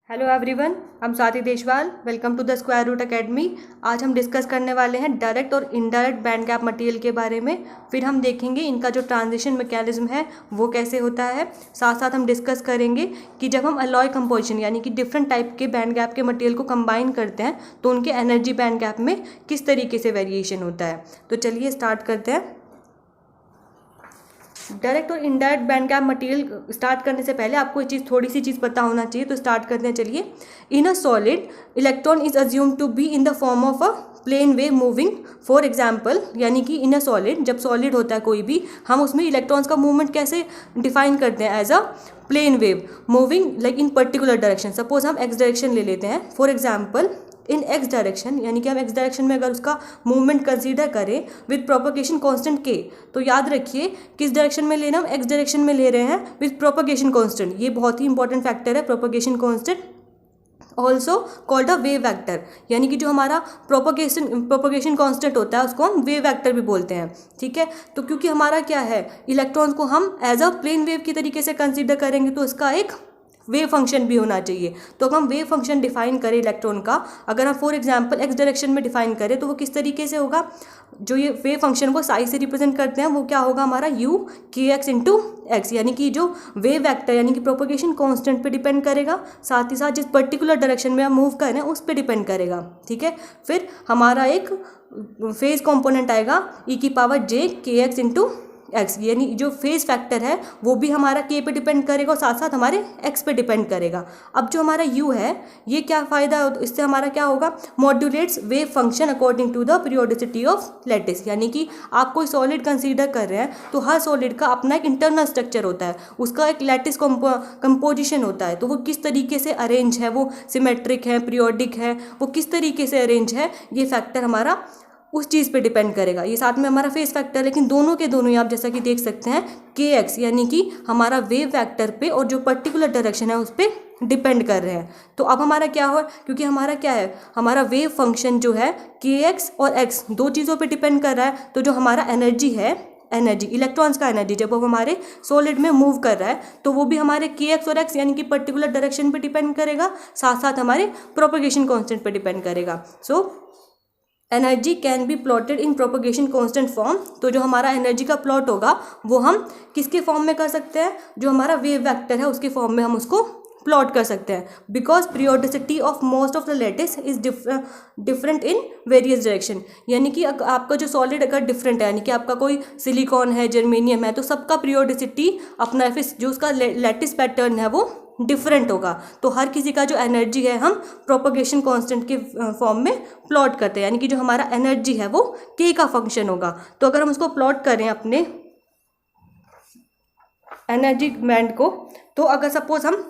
Hello everyone, हम Swati Deshwal. Welcome to the square root academy. आज हम डिस्कस करने वाले हैं डायरेक्ट और इनडायरेक्ट बैंड गैप मटेरियल के बारे में। फिर हम देखेंगे इनका जो ट्रांजिशन मैकेनिज्म है वो कैसे होता है। साथ साथ हम डिस्कस करेंगे कि जब हम अलॉय कंपोजिशन यानी कि डिफरेंट टाइप के बैंड गैप के मटेरियल को कंबाइन करते हैं तो उनके एनर्जी बैंड गैप में किस तरीके से वेरिएशन होता है। तो चलिए स्टार्ट करते हैं। डायरेक्ट और indirect band gap material start करने से पहले आपको ये चीज़ थोड़ी सी चीज़ पता होना चाहिए। तो स्टार्ट करते हैं। चलिए, in a solid electron is assumed to be in the form of a plane wave moving. For example, यानी कि इन अ सॉलिड, जब सॉलिड होता है कोई भी, हम उसमें इलेक्ट्रॉन्स का मूवमेंट कैसे डिफाइन करते हैं? As a plane wave moving like in particular direction. Suppose हम एक्स डायरेक्शन ले लेते हैं। For example, in x direction, यानी कि हम एक्स डायरेक्शन में अगर उसका मूवमेंट कंसीडर करें विद प्रोपगेशन कांस्टेंट के, तो याद रखिए किस डायरेक्शन में लेना, हम एक्स डायरेक्शन में ले रहे हैं विद प्रोपगेशन कांस्टेंट। ये बहुत ही इंपॉर्टेंट फैक्टर है, propagation constant, also called a wave vector. यानी कि जो हमारा प्रोपगेशन कांस्टेंट होता है उसको हम वेव वेक्टर भी बोलते हैं। ठीक है, तो क्योंकि हमारा क्या है, इलेक्ट्रॉन्स को हम एज अ प्लेन वेव की तरीके से कंसीडर करेंगे तो इसका एक वेव फंक्शन भी होना चाहिए। तो अगर हम वेव फंक्शन डिफाइन करें इलेक्ट्रॉन का, अगर हम फॉर एग्जांपल एक्स डायरेक्शन में डिफाइन करें तो वो किस तरीके से होगा? जो ये वेव फंक्शन को साई से रिप्रेजेंट करते हैं वो क्या होगा हमारा यू के एक्स इंटू एक्स। यानी कि जो वेव वेक्टर यानी कि प्रोपगेशन कांस्टेंट पे डिपेंड करेगा, साथ ही साथ जिस पर्टिकुलर डायरेक्शन में हम मूव कर रहे हैं उस पर डिपेंड करेगा। ठीक है, फिर हमारा एक फेज कॉम्पोनेंट आएगा ई की पावर जे के एक्स इंटू एक्स। यानी जो फेज फैक्टर है वो भी हमारा के पे डिपेंड करेगा और साथ साथ हमारे एक्स पे डिपेंड करेगा। अब जो हमारा यू है, ये क्या फ़ायदा, इससे हमारा क्या होगा, modulates wave function according to the periodicity of lattice. यानी कि आप कोई सॉलिड कंसीडर कर रहे हैं तो हर सॉलिड का अपना एक इंटरनल स्ट्रक्चर होता है, उसका एक लैटिस कंपोजिशन होता है। तो वो किस तरीके से अरेंज है, वो सिमेट्रिक है, पीरियोडिक है, वो किस तरीके से अरेंज है, ये फैक्टर हमारा उस चीज़ पे डिपेंड करेगा। ये साथ में हमारा फेस फैक्टर, लेकिन दोनों के दोनों ही आप जैसा कि देख सकते हैं के एक्स, यानी कि हमारा वेव फैक्टर पे और जो पर्टिकुलर डायरेक्शन है उस पर डिपेंड कर रहे हैं। तो अब हमारा क्या हो, क्योंकि हमारा क्या है, हमारा वेव फंक्शन जो है के एक्स और एक्स दो चीज़ों पे डिपेंड कर रहा है। तो जो हमारा एनर्जी है, एनर्जी इलेक्ट्रॉन्स का एनर्जी जब वो हमारे सॉलिड में मूव कर रहा है तो वो भी हमारे के एक्स और एक्स यानी कि पर्टिकुलर डायरेक्शन पे डिपेंड करेगा, साथ साथ हमारे प्रोपगेशन कांस्टेंट पे डिपेंड करेगा। So energy can be plotted in propagation constant form. तो जो हमारा एनर्जी का प्लॉट होगा वो हम किसके फॉर्म में कर सकते हैं, जो हमारा वेव वेक्टर है उसके फॉर्म में हम उसको प्लॉट कर सकते हैं। Because periodicity of most of the lattice is different in various direction. यानी कि आपका जो सॉलिड अगर डिफरेंट है, यानी कि आपका कोई सिलिकॉन है, जर्मेनियम है, तो सबका पीरियोडिसिटी अपना जो उसका लैटिस पैटर्न है वो डिफरेंट होगा। तो हर किसी का जो एनर्जी है हम प्रोपगेशन कांस्टेंट के फॉर्म में प्लॉट करते हैं, यानी कि जो हमारा एनर्जी है वो के का फंक्शन होगा। तो अगर हम उसको प्लॉट करें अपने एनर्जी बैंड को, तो अगर सपोज हम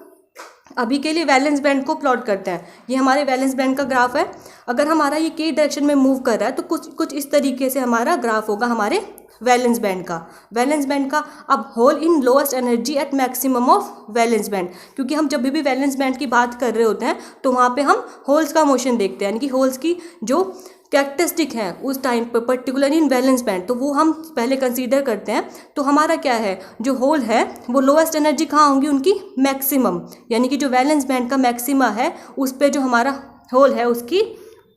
अभी के लिए वैलेंस बैंड को प्लॉट करते हैं, ये हमारे वैलेंस बैंड का ग्राफ है। अगर हमारा ये के डायरेक्शन में मूव कर रहा है तो कुछ इस तरीके से हमारा ग्राफ होगा हमारे वैलेंस बैंड का। वैलेंस बैंड का अब hole in lowest energy at maximum of valence band, क्योंकि हम जब भी वैलेंस बैंड की बात कर रहे होते हैं तो वहाँ पे हम होल्स का मोशन देखते हैं, यानी कि होल्स की जो कैरेक्टरिस्टिक हैं उस टाइम पर पर्टिकुलर इन वैलेंस बैंड, तो वो हम पहले कंसीडर करते हैं। तो हमारा क्या है, जो होल है वो लोएस्ट एनर्जी कहाँ होंगी, उनकी मैक्सिमम, यानी कि जो वैलेंस बैंड का मैक्सिमा है उस पर जो हमारा होल है उसकी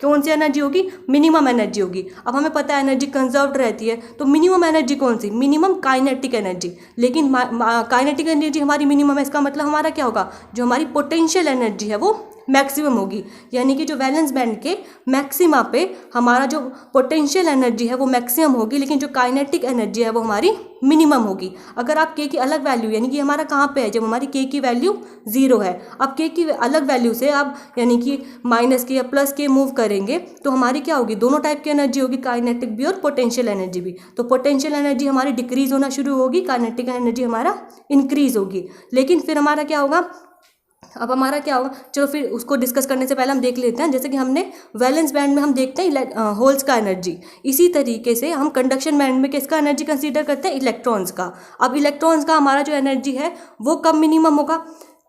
कौन सी एनर्जी होगी, मिनिमम एनर्जी होगी। अब हमें पता है एनर्जी कंजर्व्ड रहती है, तो मिनिमम एनर्जी कौन सी, मिनिमम काइनेटिक एनर्जी। लेकिन काइनेटिक एनर्जी हमारी मिनिमम है, इसका मतलब हमारा क्या होगा, जो हमारी पोटेंशियल एनर्जी है वो मैक्सिमम होगी। यानी कि जो वैलेंस बैंड के मैक्सिमा पे हमारा जो पोटेंशियल एनर्जी है वो मैक्सिमम होगी, लेकिन जो काइनेटिक एनर्जी है वो हमारी मिनिमम होगी। अगर आप के की अलग वैल्यू, यानी कि हमारा कहाँ पे है, जब हमारी के की वैल्यू 0 है, अब के की अलग वैल्यू से आप यानी कि माइनस के या प्लस के मूव करेंगे तो हमारी क्या होगी, दोनों टाइप की एनर्जी होगी, काइनेटिक भी और पोटेंशियल एनर्जी भी। तो पोटेंशियल एनर्जी हमारी डिक्रीज होना शुरू होगी, काइनेटिक एनर्जी हमारा इंक्रीज होगी। लेकिन फिर हमारा क्या होगा, अब हमारा क्या होगा, चलो फिर उसको डिस्कस करने से पहले हम देख लेते हैं। जैसे कि हमने वैलेंस बैंड में हम देखते हैं होल्स का एनर्जी, इसी तरीके से हम कंडक्शन बैंड में किसका एनर्जी कंसीडर करते हैं, इलेक्ट्रॉन्स का। अब इलेक्ट्रॉन्स का हमारा जो एनर्जी है वो कब मिनिमम होगा,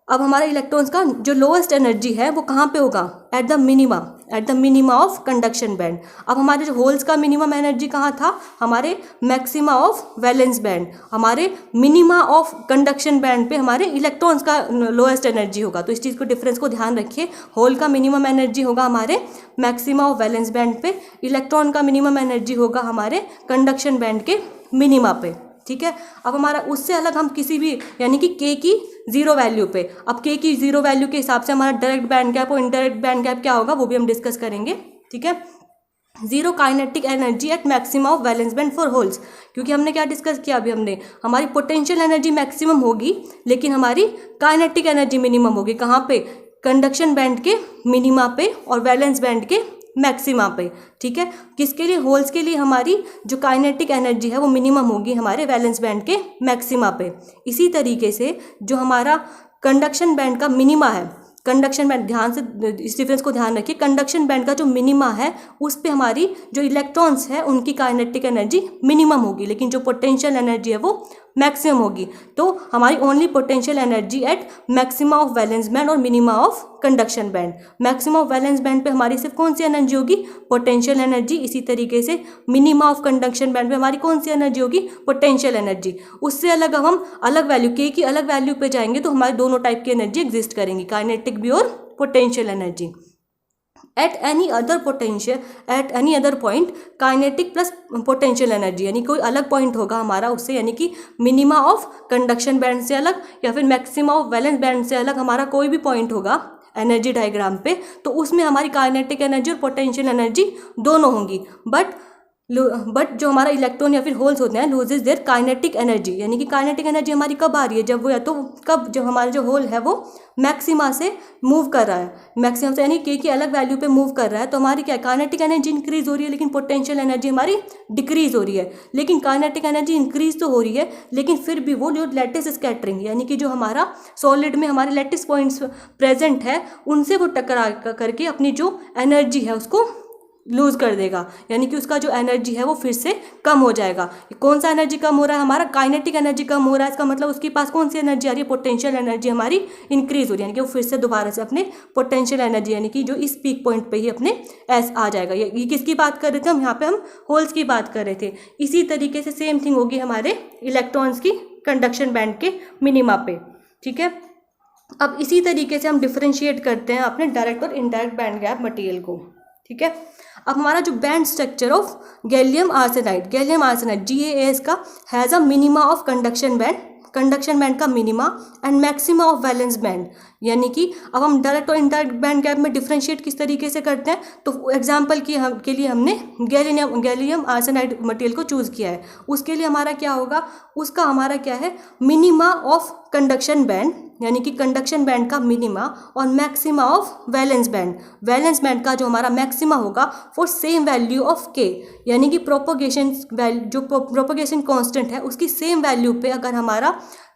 अब हमारा इलेक्ट्रॉन्स का जो लोएस्ट एनर्जी है वो कहाँ पे होगा, at the minima, at the minima of conduction band. अब हमारे जो होल्स का मिनिमम एनर्जी कहाँ था, हमारे मैक्सिमा ऑफ वैलेंस बैंड, हमारे मिनिमा ऑफ कंडक्शन बैंड पे हमारे इलेक्ट्रॉन्स का लोएस्ट एनर्जी होगा। तो इस चीज़ को डिफरेंस को ध्यान रखिए, होल का मिनिमम एनर्जी होगा हमारे मैक्सिमा ऑफ वैलेंस बैंड पे, इलेक्ट्रॉन का मिनिमम एनर्जी होगा हमारे कंडक्शन बैंड के मिनिमा पे। ठीक है, अब हमारा उससे अलग हम किसी भी यानी कि के की जीरो वैल्यू पे, अब के की जीरो वैल्यू के हिसाब से हमारा डायरेक्ट बैंड गैप और इनडायरेक्ट बैंड गैप क्या होगा वो भी हम डिस्कस करेंगे। ठीक है, zero kinetic energy at maximum of valence band for holes, क्योंकि हमने क्या डिस्कस किया अभी हमने, हमारी पोटेंशियल एनर्जी मैक्सिमम होगी लेकिन हमारी काइनेटिक एनर्जी मिनिमम होगी। कहाँ पे, कंडक्शन बैंड के मिनिमा पे और वैलेंस बैंड के मैक्सिमा पे। ठीक है, किसके लिए, होल्स के लिए हमारी जो काइनेटिक एनर्जी है वो मिनिमम होगी हमारे वैलेंस बैंड के मैक्सिमा पे। इसी तरीके से जो हमारा कंडक्शन बैंड का मिनिमा है, कंडक्शन बैंड, ध्यान से इस डिफरेंस को ध्यान रखिए, कंडक्शन बैंड का जो मिनिमा है उस पे हमारी जो इलेक्ट्रॉन्स है उनकी काइनेटिक एनर्जी मिनिमम होगी लेकिन जो पोटेंशियल एनर्जी है वो मैक्सिमम होगी। तो हमारी only potential energy at maxima of valence band और minima of conduction band. Maxima of valence band पे हमारी सिर्फ कौन सी एनर्जी होगी, पोटेंशियल एनर्जी। इसी तरीके से मिनिमा ऑफ कंडक्शन बैंड पे हमारी कौन सी एनर्जी होगी, पोटेंशियल एनर्जी। उससे अलग अब हम अलग वैल्यू के की अलग वैल्यू पे जाएंगे तो हमारे दोनों टाइप की एनर्जी एग्जिस्ट करेंगी, काइनेटिक भी और potential energy. At any other potential, at any other point kinetic plus potential energy, यानी कोई अलग पॉइंट होगा हमारा उससे, यानी कि मिनिमा ऑफ कंडक्शन बैंड से अलग या फिर मैक्सिमा ऑफ वैलेंस बैंड से अलग हमारा कोई भी पॉइंट होगा एनर्जी डायग्राम पे, तो उसमें हमारी काइनेटिक एनर्जी और पोटेंशियल एनर्जी दोनों होंगी। बट जो हमारा इलेक्ट्रॉन या फिर होल्स होते हैं लूजेज देयर काइनेटिक एनर्जी, यानी कि काइनेटिक एनर्जी हमारी कब आ रही है, जब वो, या तो कब, जब हमारा जो होल है वो मैक्सिमा से मूव कर रहा है, मैक्सिमम से यानी के की अलग वैल्यू पे मूव कर रहा है, तो हमारी क्या, काइनेटिक एनर्जी इंक्रीज हो रही है लेकिन पोटेंशियल एनर्जी हमारी डिक्रीज हो रही है। लेकिन काइनेटिक एनर्जी इंक्रीज तो हो रही है लेकिन फिर भी वो जो लैटिस स्कैटरिंग, यानी कि जो हमारा सॉलिड में हमारे लैटिस पॉइंट्स प्रेजेंट है उनसे वो टकरा करके अपनी जो एनर्जी है उसको लूज कर देगा, यानी कि उसका जो एनर्जी है वो फिर से कम हो जाएगा। कौन सा एनर्जी कम हो रहा है, हमारा काइनेटिक एनर्जी कम हो रहा है, इसका मतलब उसके पास कौन सी एनर्जी आ रही है, पोटेंशियल एनर्जी हमारी इंक्रीज हो रही है, यानी कि वो फिर से दोबारा से अपने पोटेंशियल एनर्जी, यानी कि जो इस पीक पॉइंट पे ही अपने एस आ जाएगा। ये किसकी बात कर रहे थे हम, यहाँ पे हम होल्स की बात कर रहे थे। इसी तरीके से सेम थिंग होगी हमारे इलेक्ट्रॉन्स की कंडक्शन बैंड के मिनिमा पे। ठीक है, अब इसी तरीके से हम डिफ्रेंशिएट करते हैं अपने डायरेक्ट और इनडायरेक्ट बैंड गैप मटेरियल को। ठीक है, अब हमारा जो band structure of gallium arsenide GaAs का has a minima of conduction band का minima and maxima of valence band, यानी कि अब हम डायरेक्ट और इनडायरेक्ट बैंड गैप में डिफ्रेंशिएट किस तरीके से करते हैं, तो एग्जांपल के लिए हमने गैलियम आर्सेनाइड मटेरियल को चूज़ किया है। उसके लिए हमारा क्या होगा, उसका हमारा क्या है, मिनिमा ऑफ कंडक्शन बैंड, यानी कि कंडक्शन बैंड का मिनिमा और मैक्सिमा ऑफ वैलेंस बैंड का जो हमारा मैक्सिमा होगा फॉर सेम वैल्यू ऑफ के, यानी कि प्रोपोगेशन कांस्टेंट है उसकी सेम वैल्यू पे अगर हमारा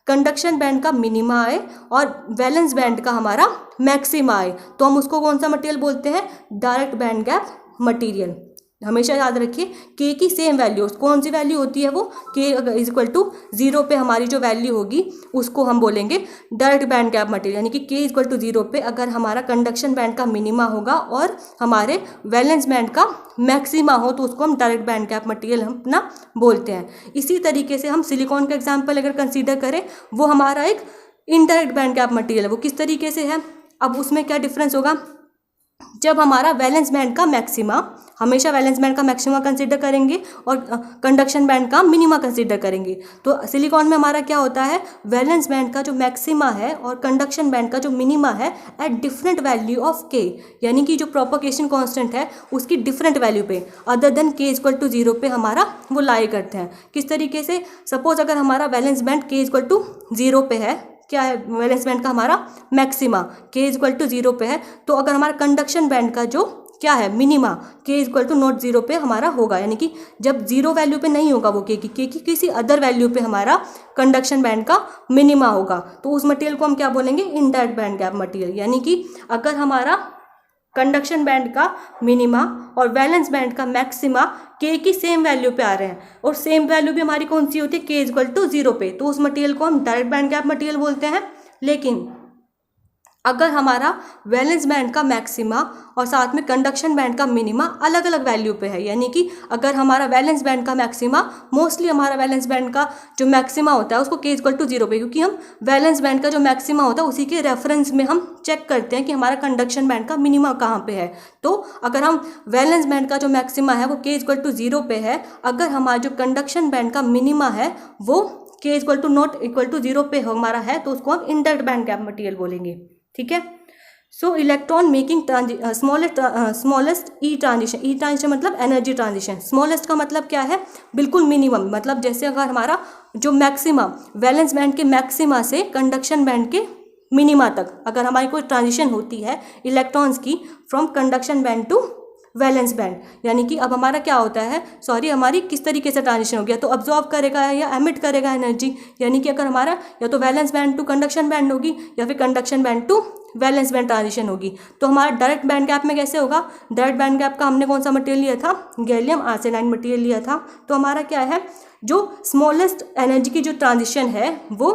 कंडक्शन बैंड का मिनिमा आए और वैलेंस बैंड का हमारा मैक्सिमा आए तो हम उसको कौन सा मटेरियल बोलते हैं, डायरेक्ट बैंड गैप मटेरियल। हमेशा याद रखिए के की सेम वैल्यू, कौन सी वैल्यू होती है वो, के इज इक्वल टू 0 पे हमारी जो वैल्यू होगी उसको हम बोलेंगे डायरेक्ट बैंड गैप मटेरियल, यानी कि के इज इक्वल टू 0 पे अगर हमारा कंडक्शन बैंड का मिनिमा होगा और हमारे वैलेंस बैंड का मैक्सिमा हो तो उसको हम डायरेक्ट बैंड गैप मटेरियल हम अपना बोलते हैं। इसी तरीके से हम सिलिकॉन का एग्जाम्पल अगर कंसिडर करें, वो हमारा एक इनडायरेक्ट बैंड गैप मटेरियल है। वो किस तरीके से है, अब उसमें क्या डिफरेंस होगा, जब हमारा वैलेंस बैंड का मैक्सिमा, हमेशा वैलेंस बैंड का मैक्सिमा कंसीडर करेंगे और कंडक्शन बैंड का मिनिमा कंसीडर करेंगे। तो सिलिकॉन में हमारा क्या होता है, वैलेंस बैंड का जो मैक्सिमा है और कंडक्शन बैंड का जो मिनिमा है एट डिफरेंट वैल्यू ऑफ के, यानी कि जो प्रोपोगेशन कांस्टेंट है उसकी डिफरेंट वैल्यू पे अदर देन के इक्वल टू 0 पे हमारा वो लाई करते हैं। किस तरीके से, सपोज अगर हमारा वैलेंस बैंड के इक्वल टू 0 पे है, क्या है वैलेंस बैंड का हमारा मैक्सिमा के इक्वल टू 0 पे है, तो अगर हमारा कंडक्शन बैंड का जो क्या है मिनिमा के इक्वल टू नॉट 0 पे हमारा होगा, यानी कि जब 0 वैल्यू पे नहीं होगा वो के की किसी अदर वैल्यू पे हमारा कंडक्शन बैंड का मिनिमा होगा, तो उस मटेरियल को हम क्या बोलेंगे, इनडायरेक्ट बैंड गैप मटेरियल। यानी कि अगर हमारा कंडक्शन बैंड का मिनिमा और वैलेंस बैंड का मैक्सिमा के की सेम वैल्यू पे आ रहे हैं और सेम वैल्यू भी हमारी कौन सी होती है, के इक्वल टू 0 पे, तो उस मटेरियल को हम डायरेक्ट बैंड गैप मटेरियल बोलते हैं। लेकिन अगर हमारा वैलेंस बैंड का मैक्सिमा और साथ में कंडक्शन बैंड का मिनिमा अलग अलग वैल्यू पे है, यानी कि अगर हमारा वैलेंस बैंड का मैक्सिमा, मोस्टली हमारा वैलेंस बैंड का जो मैक्सिमा होता है उसको k इक्वल टू 0 पे, क्योंकि हम वैलेंस बैंड का जो मैक्सिमा होता है उसी के रेफरेंस में हम चेक करते हैं कि हमारा कंडक्शन बैंड का मिनिमा कहाँ पे है। तो अगर हम वैलेंस बैंड का जो मैक्सिमा है वो k इक्वल टू 0 पे है, अगर हमारा जो कंडक्शन बैंड का मिनिमा है वो k equal to not equal to 0 पे हमारा है, तो उसको हम इनडायरेक्ट बैंड गैप मटेरियल बोलेंगे। ठीक है। सो इलेक्ट्रॉन मेकिंग स्मॉलेस्ट ई ट्रांजिशन मतलब एनर्जी ट्रांजिशन। स्मॉलेस्ट का मतलब क्या है, बिल्कुल मिनिमम, मतलब जैसे अगर हमारा जो मैक्सिमा वैलेंस बैंड के मैक्सिमा से कंडक्शन बैंड के मिनिमा तक अगर हमारी कोई ट्रांजिशन होती है इलेक्ट्रॉन्स की from conduction band to valence band, यानी कि अब हमारा क्या होता है, हमारी किस तरीके से ट्रांजिशन हो गया, तो अब्जॉर्ब करेगा या एमिट करेगा एनर्जी, यानी कि अगर हमारा या तो valence band to conduction band होगी या फिर conduction band to valence band transition होगी। तो हमारा डायरेक्ट बैंड गैप में कैसे होगा, डायरेक्ट बैंड गैप का हमने कौन सा मटेरियल लिया था, गैलियम आर्सेनाइड मटेरियल लिया था। तो हमारा क्या है, जो स्मॉलेस्ट एनर्जी की जो ट्रांजिशन है वो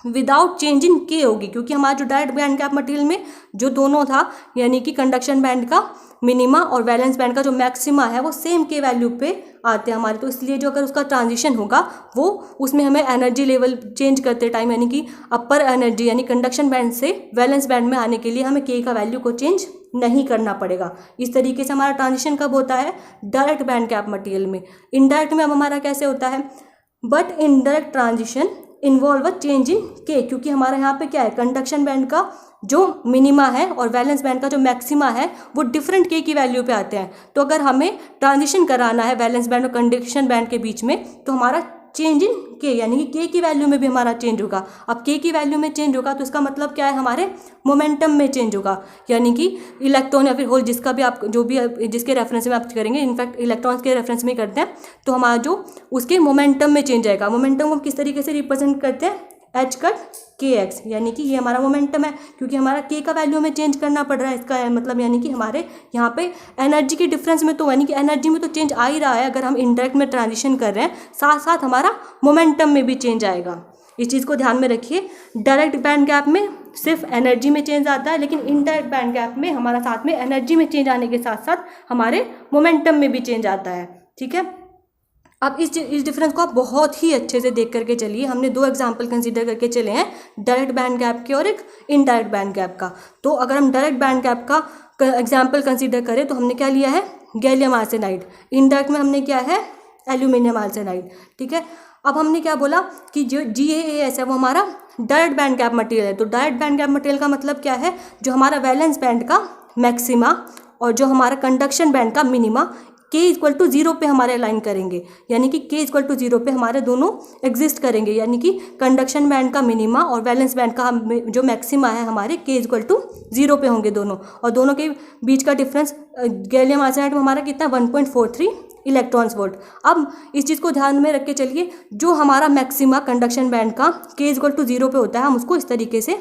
विदाउट चेंज इन के होगी, क्योंकि हमारा जो डायरेक्ट बैंड गैप मटेरियल में जो दोनों था, यानी कि कंडक्शन बैंड का मिनिमा और वैलेंस बैंड का जो मैक्सिमा है वो सेम के वैल्यू पे आते हैं हमारे, तो इसलिए जो अगर उसका ट्रांजिशन होगा वो उसमें हमें एनर्जी लेवल चेंज करते टाइम, यानी कि अपर एनर्जी यानी कंडक्शन बैंड से वैलेंस बैंड में आने के लिए हमें के का वैल्यू को चेंज नहीं करना पड़ेगा। इस तरीके से हमारा ट्रांजिशन कब होता है, डायरेक्ट बैंड गैप मटेरियल में। इनडायरेक्ट में अब हमारा कैसे होता है, but indirect transition involve a change in के, क्योंकि हमारे यहाँ पे क्या है, कंडक्शन बैंड का जो मिनिमा है और वैलेंस बैंड का जो मैक्सिमा है वो डिफरेंट के की वैल्यू पे आते हैं। तो अगर हमें ट्रांजिशन कराना है वैलेंस बैंड और कंडक्शन बैंड के बीच में, तो हमारा चेंज इन के, यानी कि के की वैल्यू में भी हमारा चेंज होगा। अब के की वैल्यू में चेंज होगा तो इसका मतलब क्या है, हमारे मोमेंटम में चेंज होगा, यानी कि इलेक्ट्रॉन या फिर होल जिसका भी आप जो भी जिसके रेफरेंस में आप करेंगे, इनफैक्ट इलेक्ट्रॉन्स के रेफरेंस में करते हैं, तो हमारा जो उसके मोमेंटम में चेंज आएगा। मोमेंटम को किस तरीके से रिप्रेजेंट करते हैं, एच कट के एक्स, यानी कि ये हमारा मोमेंटम है, क्योंकि हमारा के का वैल्यू में चेंज करना पड़ रहा है। इसका मतलब यानी कि हमारे यहाँ पे एनर्जी के डिफरेंस में तो यानी कि एनर्जी में तो चेंज आ ही रहा है, अगर हम इनडायरेक्ट में ट्रांजिशन कर रहे हैं, साथ साथ हमारा मोमेंटम में भी चेंज आएगा। इस चीज़ को ध्यान में रखिए। डायरेक्ट बैंड गैप में सिर्फ एनर्जी में चेंज आता है, लेकिन इनडायरेक्ट बैंड गैप में हमारा साथ में एनर्जी में चेंज आने के साथ साथ हमारे मोमेंटम में भी चेंज आता है। ठीक है। अब इस डिफरेंस को आप बहुत ही अच्छे से देख करके चलिए। हमने दो एग्जाम्पल कंसीडर करके चले हैं, डायरेक्ट बैंड गैप के और एक इनडायरेक्ट बैंड गैप का। तो अगर हम डायरेक्ट बैंड गैप का एग्जाम्पल कंसीडर करें तो हमने क्या लिया है, गैलियम आर्सेनाइड। इनडायरेक्ट में हमने क्या है, एल्यूमिनियम आर्सेनाइड। ठीक है। अब हमने क्या बोला कि जो GaAs है वो हमारा डायरेक्ट बैंड गैप मटेरियल है। तो डायरेक्ट बैंड गैप मटेरियल का मतलब क्या है, जो हमारा वैलेंस बैंड का मैक्सिमा और जो हमारा कंडक्शन बैंड का मिनिमा k इक्वल टू 0 पे हमारे अलाइन करेंगे, यानी कि k इक्वल टू 0 पे हमारे दोनों एग्जिस्ट करेंगे, यानी कि कंडक्शन बैंड का मिनिमा और वैलेंस बैंड का जो मैक्सिमा है हमारे k इक्वल टू 0 पे होंगे दोनों, और दोनों के बीच का डिफरेंस गैलियम आर्सेनाइड में हमारा कितना 1.43 इलेक्ट्रॉन्स वोल्ट। अब इस चीज़ को ध्यान में रख के चलिए, जो हमारा मैक्सिमा कंडक्शन बैंड का k इक्वल टू 0 पे होता है, हम उसको इस तरीके से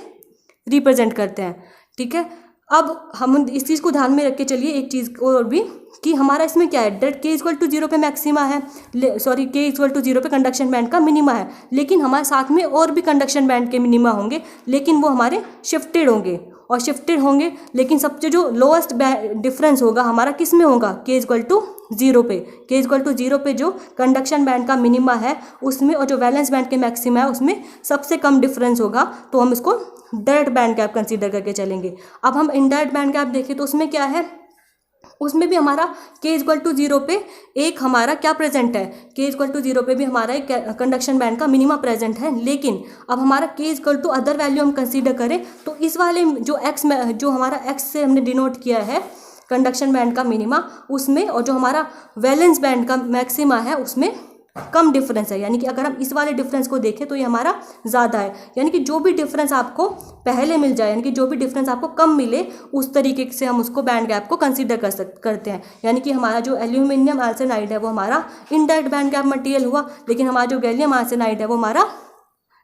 रिप्रेजेंट करते हैं। ठीक है। अब हम इस चीज़ को ध्यान में रख के चलिए एक चीज़ और भी, कि हमारा इसमें क्या है, डायरेक्ट k इक्वल टू 0 पे मैक्सिमा है, k इक्वल टू 0 पे कंडक्शन बैंड का मिनिमा है, लेकिन हमारे साथ में और भी कंडक्शन बैंड के मिनिमा होंगे, लेकिन वो हमारे शिफ्टेड होंगे लेकिन सबसे जो लोएस्ट डिफरेंस होगा हमारा किस में होगा, k इक्वल टू 0 पे। k इक्वल टू 0 पे जो कंडक्शन बैंड का मिनिमा है उसमें और जो वैलेंस बैंड के मैक्सिमा है उसमें सबसे कम डिफरेंस होगा, तो हम इसको डायरेक्ट बैंड गैप कंसीडर करके चलेंगे। अब हम इनडायरेक्ट बैंड गैप देखें तो उसमें क्या है, उसमें भी हमारा k इक्वल टू 0 पे एक हमारा क्या प्रेजेंट है, k इक्वल टू 0 पे भी हमारा एक कंडक्शन बैंड का मिनिमा प्रेजेंट है, लेकिन अब हमारा k equal to other value हम कंसीडर करें तो इस वाले जो जो हमारा x से हमने डिनोट किया है कंडक्शन बैंड का मिनिमा उसमें, और जो हमारा वैलेंस बैंड का मैक्सिमा है उसमें कम डिफरेंस है, यानी कि अगर हम इस वाले डिफरेंस को देखें तो ये हमारा ज़्यादा है, यानी कि जो भी डिफरेंस आपको पहले मिल जाए, यानी कि जो भी डिफरेंस आपको कम मिले उस तरीके से हम उसको बैंड गैप को कंसीडर करते हैं। यानी कि हमारा जो एल्यूमिनियम आर्सेनाइड है वो हमारा इनडायरेक्ट बैंड गैप मटेरियल हुआ, लेकिन हमारा जो गैलियम आर्सेनाइड है वो हमारा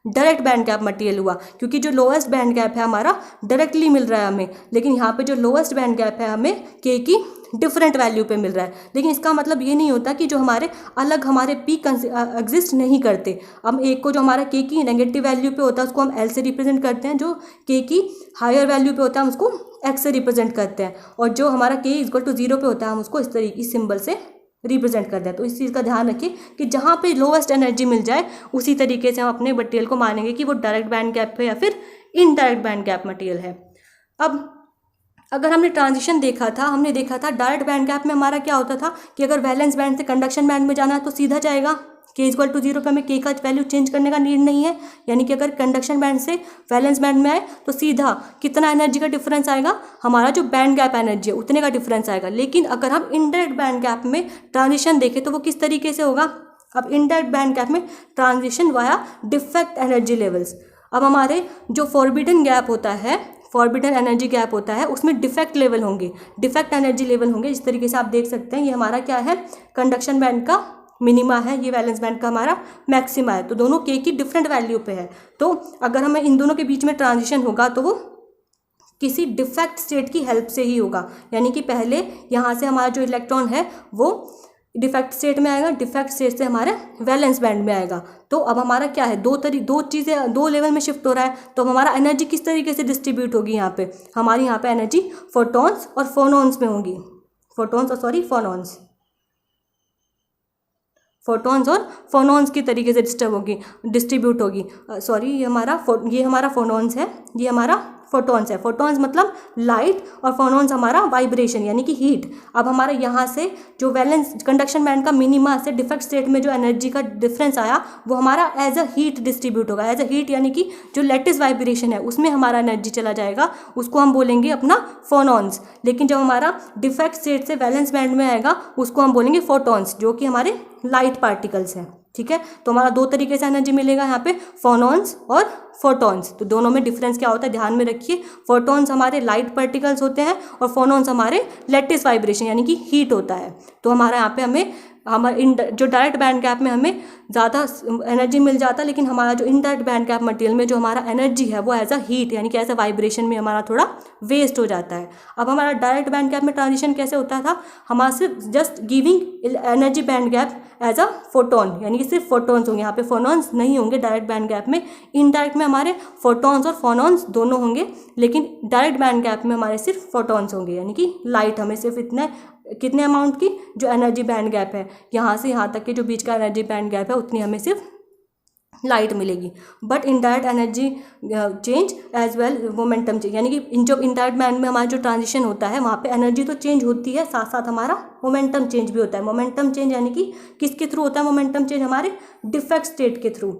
डायरेक्ट बैंड गैप मटेरियल हुआ, क्योंकि जो लोएस्ट बैंड गैप है हमारा डायरेक्टली मिल रहा है हमें, लेकिन यहाँ पे जो लोएस्ट बैंड गैप है हमें के की डिफरेंट वैल्यू पे मिल रहा है। लेकिन इसका मतलब ये नहीं होता कि जो हमारे अलग हमारे पीक एग्जिस्ट नहीं करते। हम एक को जो हमारा के की नेगेटिव वैल्यू पे होता है उसको हम एल से रिप्रेजेंट करते हैं, जो के की हायर वैल्यू पे होता है हम उसको एक्स से रिप्रेजेंट करते हैं, और जो हमारा के इक्वल टू 0 पे होता है हम उसको इस तरीके इस सिंबल से रिप्रेजेंट करते हैं। तो इस चीज़ का ध्यान रखिए कि जहाँ पे लोएस्ट एनर्जी मिल जाए उसी तरीके से हम अपने मटेरियल को मानेंगे कि वो डायरेक्ट बैंड गैप है या फिर इनडायरेक्ट बैंड गैप मटेरियल है। अब अगर हमने ट्रांजिशन देखा था, हमने देखा था डायरेक्ट बैंड गैप में हमारा क्या होता था कि अगर वैलेंस बैंड से कंडक्शन बैंड में जाना है तो सीधा जाएगा, के इक्वल टू 0 पे हमें के का वैल्यू चेंज करने का नीड नहीं है। यानी कि अगर कंडक्शन बैंड से वैलेंस बैंड में आए तो सीधा कितना एनर्जी का डिफरेंस आएगा, हमारा जो बैंड गैप एनर्जी है उतने का डिफरेंस आएगा। लेकिन अगर हम इनडायरेक्ट बैंड गैप में ट्रांजिशन देखें तो वो किस तरीके से होगा। अब इनडायरेक्ट बैंड गैप में transition via defect energy levels. अब हमारे जो फॉरबिडन गैप होता है, फॉरबिडन एनर्जी गैप होता है, उसमें डिफेक्ट लेवल होंगे, डिफेक्ट एनर्जी लेवल होंगे। इस तरीके से आप देख सकते हैं ये हमारा क्या है, कंडक्शन बैंड का मिनिमा है, ये वैलेंस बैंड का हमारा मैक्सिमा है। तो दोनों के की डिफरेंट वैल्यू पे है। तो अगर हमें इन दोनों के बीच में ट्रांजिशन होगा तो वो किसी डिफेक्ट स्टेट की हेल्प से ही होगा। यानी कि पहले यहाँ से हमारा जो इलेक्ट्रॉन है वो डिफेक्ट स्टेट में आएगा, डिफेक्ट स्टेट से हमारे वैलेंस बैंड में आएगा। तो अब हमारा क्या है, दो चीज़ें दो लेवल में शिफ्ट हो रहा है। तो अब हमारा एनर्जी किस तरीके से डिस्ट्रीब्यूट होगी, यहाँ पे हमारी यहाँ पे एनर्जी फोटॉन्स और फोनॉन्स में होगी, फोटॉन्स और फोनॉन्स की तरीके से डिस्ट्रीब्यूट होगी। ये हमारा फोनॉन्स है, ये हमारा फोटॉन्स है। फोटॉन्स मतलब लाइट और फोनॉन्स हमारा वाइब्रेशन यानी कि हीट। अब हमारा यहाँ से जो वैलेंस कंडक्शन बैंड का मिनिमा से डिफेक्ट स्टेट में जो एनर्जी का डिफरेंस आया वो हमारा एज अ हीट डिस्ट्रीब्यूट होगा। एज अ हीट यानी कि जो लेटिस वाइब्रेशन है उसमें हमारा एनर्जी चला जाएगा, उसको हम बोलेंगे अपना फोनॉन्स। लेकिन जब हमारा डिफेक्ट स्टेट से वैलेंस बैंड में आएगा उसको हम बोलेंगे फोटॉन्स, जो कि हमारे लाइट पार्टिकल्स हैं। ठीक है, तो हमारा दो तरीके से एनर्जी मिलेगा यहाँ पे, फोनॉन्स और फोटॉन्स। तो दोनों में डिफरेंस क्या होता है ध्यान में रखिए। फोटॉन्स हमारे लाइट पार्टिकल्स होते हैं और फोनॉन्स हमारे लेटिस वाइब्रेशन यानी कि हीट होता है। तो हमारा यहाँ पे हमारे जो डायरेक्ट बैंड गैप में हमें ज़्यादा एनर्जी मिल जाता है, लेकिन हमारा जो इनडायरेक्ट बैंड गैप मटेरियल में जो हमारा एनर्जी है वो एज अ हीट यानी कि एज अ वाइब्रेशन में हमारा थोड़ा वेस्ट हो जाता है। अब हमारा डायरेक्ट बैंड गैप में ट्रांजिशन कैसे होता था, हमारा सिर्फ just giving energy band gap as a photon, यानी कि सिर्फ फोटॉन्स होंगे, यहाँ पे फोनॉन्स नहीं होंगे डायरेक्ट बैंड गैप में। इनडायरेक्ट में हमारे फोटॉन्स और फोनॉन्स दोनों होंगे, लेकिन डायरेक्ट बैंड गैप में हमारे सिर्फ फोटॉन्स होंगे, यानी कि लाइट हमें सिर्फ कितने अमाउंट की जो एनर्जी बैंड गैप है यहाँ से यहाँ तक के जो बीच का एनर्जी बैंड गैप है उतनी हमें सिर्फ लाइट मिलेगी। But indirect energy change as well momentum change, यानी कि जो इनडायरेक्ट बैंड में हमारा जो ट्रांजिशन होता है वहाँ पे एनर्जी तो चेंज होती है, साथ साथ हमारा मोमेंटम चेंज भी होता है। मोमेंटम चेंज यानी कि किसके थ्रू होता है मोमेंटम चेंज, हमारे डिफेक्ट स्टेट के थ्रू।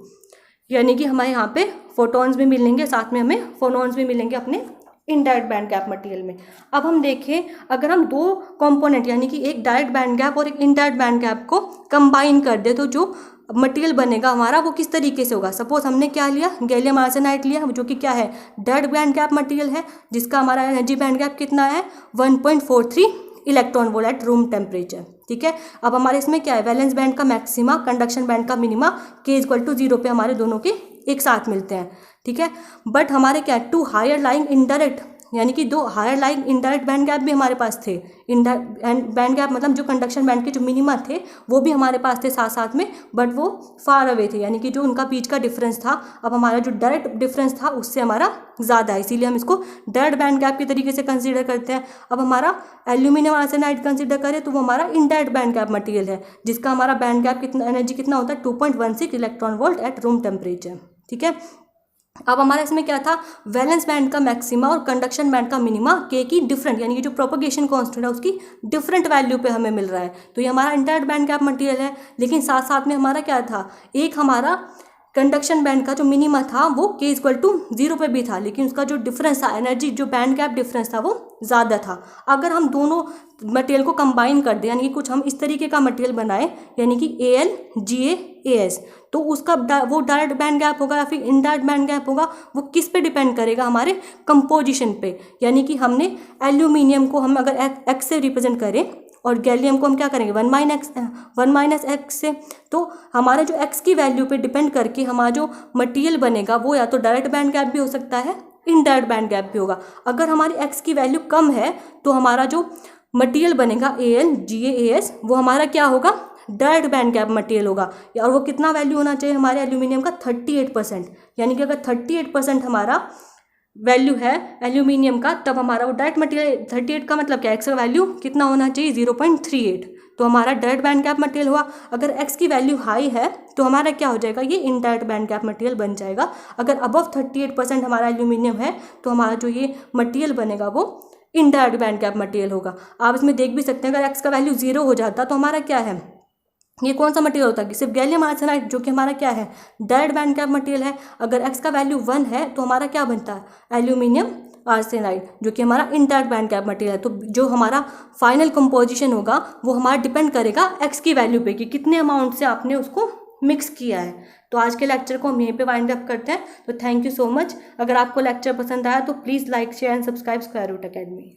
यानी कि हमारे यहाँ पे फोटॉन्स भी मिलेंगे, साथ में हमें फोनॉन्स भी मिलेंगे अपने इनडायरेक्ट बैंड गैप मटेरियल में। अब हम देखें, अगर हम दो कंपोनेंट यानी कि एक डायरेक्ट बैंड गैप और एक इनडायरेक्ट बैंड गैप को कंबाइन कर दे तो जो मटेरियल बनेगा हमारा वो किस तरीके से होगा। सपोज हमने क्या लिया, गैलियम आर्सेनाइड लिया, जो कि क्या है डायरेक्ट बैंड गैप मटेरियल है, जिसका हमारा एनर्जी बैंड गैप कितना है 1.43 electron volt at room temperature. ठीक है, अब हमारे इसमें क्या है, वैलेंस बैंड का मैक्सिमा, कंडक्शन बैंड का मिनिमा, के इक्वल टू 0 पे हमारे दोनों के एक साथ मिलते हैं। ठीक है, बट हमारे क्या है, टू हायर लाइंग इनडायरेक्ट, यानी कि दो higher lying indirect band gap भी हमारे पास थे। बैंड गैप मतलब जो कंडक्शन बैंड के जो मिनिमा थे वो भी हमारे पास थे साथ साथ में, बट वो फार अवे थे, यानी कि जो उनका बीच का डिफरेंस था, अब हमारा जो डायरेक्ट डिफरेंस था उससे हमारा ज़्यादा है, इसीलिए हम इसको डायरेक्ट बैंड गैप के तरीके से कंसीडर करते हैं। अब हमारा एल्यूमिनियम आर्सेनाइड कंसीडर करें तो वो हमारा इनडायरेक्ट बैंड गैप मटेरियल है, जिसका हमारा बैंड गैप कितना, एनर्जी कितना होता है 2.16 electron volt at room temperature. ठीक है, अब हमारा इसमें क्या था, वैलेंस बैंड का मैक्सिमा और कंडक्शन बैंड का मिनिमा के की डिफरेंट, यानी कि जो प्रोपगेशन कांस्टेंट है उसकी डिफरेंट वैल्यू पे हमें मिल रहा है। तो ये हमारा इनडायरेक्ट बैंड गैप मटेरियल है, लेकिन साथ साथ में हमारा क्या था, एक हमारा कंडक्शन बैंड का जो मिनिमा था वो के इक्वल टू 0 पे भी था, लेकिन उसका जो डिफरेंस था एनर्जी, जो बैंड गैप डिफरेंस था वो ज़्यादा था। अगर हम दोनों मटेरियल को कंबाइन कर दें, यानी कि कुछ हम इस तरीके का मटेरियल बनाएं, यानी कि AlGaAs, तो उसका वो डायरेक्ट बैंड गैप होगा या फिर इनडायरेक्ट बैंड गैप होगा, वो किस पे डिपेंड करेगा, हमारे कंपोजिशन पे। यानी कि हमने एल्यूमिनियम को हम अगर एक्स से रिप्रेजेंट करें और गैलियम को हम क्या करेंगे 1 - x से। तो हमारा जो x की वैल्यू पे डिपेंड करके हमारा जो मटेरियल बनेगा वो या तो डायरेक्ट बैंड गैप भी हो सकता है, इनडायरेक्ट बैंड गैप भी होगा। अगर हमारी x की वैल्यू कम है तो हमारा जो मटेरियल बनेगा AlGaAs वो हमारा क्या होगा, डायरेक्ट बैंड गैप मटेरियल होगा। और वो कितना वैल्यू होना चाहिए हमारे एल्यूमिनियम का 38%, यानी कि अगर 38% हमारा वैल्यू है एल्यूमिनियम का तब हमारा वो डायरेक्ट मटेरियल 38 का मतलब क्या है, एक्स का वैल्यू कितना होना चाहिए 0.38, तो हमारा डायरेक्ट बैंड गैप मटेरियल हुआ। अगर एक्स की वैल्यू हाई है तो हमारा क्या हो जाएगा, ये इनडायरेक्ट बैंड गैप मटेरियल बन जाएगा। अगर अबव 38% हमारा एल्यूमिनियम है तो हमारा जो ये मटेरियल बनेगा वो इनडायरेक्ट बैंड गैप मटेरियल होगा। आप इसमें देख भी सकते हैं अगर एक्स का वैल्यू 0 हो जाता तो हमारा क्या है, ये कौन सा मटेरियल होता है कि सिर्फ गैलियम आर्सेनाइड जो कि हमारा क्या है डायरेक्ट बैंड गैप मटेरियल है। अगर एक्स का वैल्यू 1 है तो हमारा क्या बनता है एल्यूमिनियम आर्सेनाइड जो कि हमारा इनडायरेक्ट बैंड गैप मटेरियल है। तो जो हमारा फाइनल कंपोजिशन होगा वो हमारा डिपेंड करेगा एक्स की वैल्यू पे कि कितने अमाउंट से आपने उसको मिक्स किया है। तो आज के लेक्चर को हम यहीं पे वाइंड अप करते हैं। तो थैंक यू सो मच। अगर आपको लेक्चर पसंद आया तो please like share and subscribe square root academy.